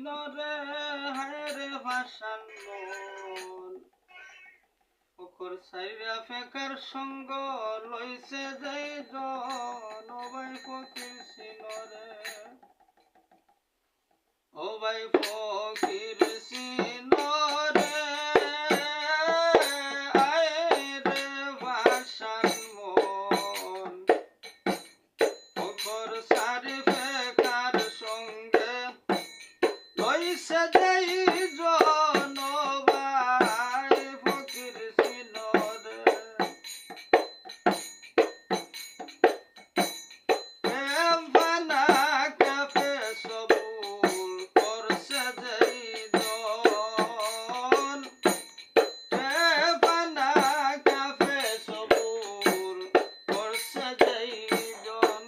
নরে হায়রে ভাসান মন ওকর সাইরা ফেকার সঙ্গ লইছে যাই জন ও ভাই ফকির সিনরে ও ভাই ফকির সিনরে আয়রে ভাসান মন ওকর সারি ফেকার সঙ্গে লইছে যাই জন ভাই ফকির সিনরে প্রেম বানা কাপে সবুল করছে যাই জন প্রেম বানা কাপে সবুল করছে যাই জন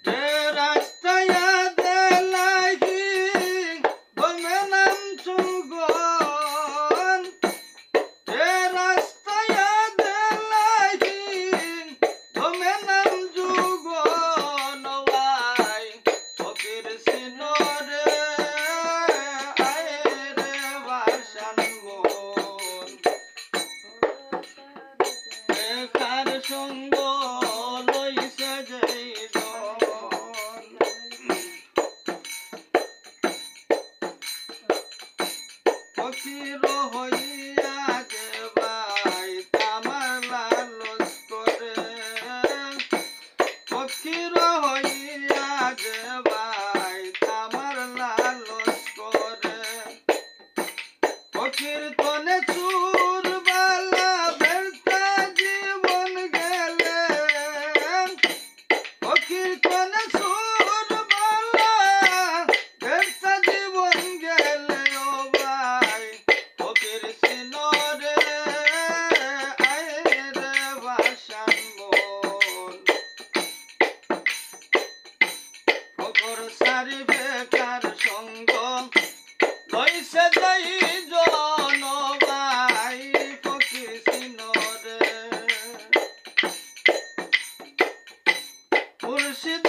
যে রাস্তায় দেলাহি বমে নাম চুগন যে রাস্তায় দেলাহি বমে নাম যুগন ভাই ফকির সিনরে আয়রে ভাসান মন একার সঙ্গ লইছে যাই জন ফকির হইয়া যে ভাই তামার লালস করে ফকির হইয়া যে ভাই তামার লালস করে ফকির তনে চুর বালা বেরতা জীবন গেলে ফকির তনে চুর বালা বেরতা জীবন গেলে ও ভাই ফকির সিনরে আয়রে ভাসান মন ফকর সারি বেকার সঙ্গ লইছে যাই জন ভাই ফকির সিনরে মুর্শিদ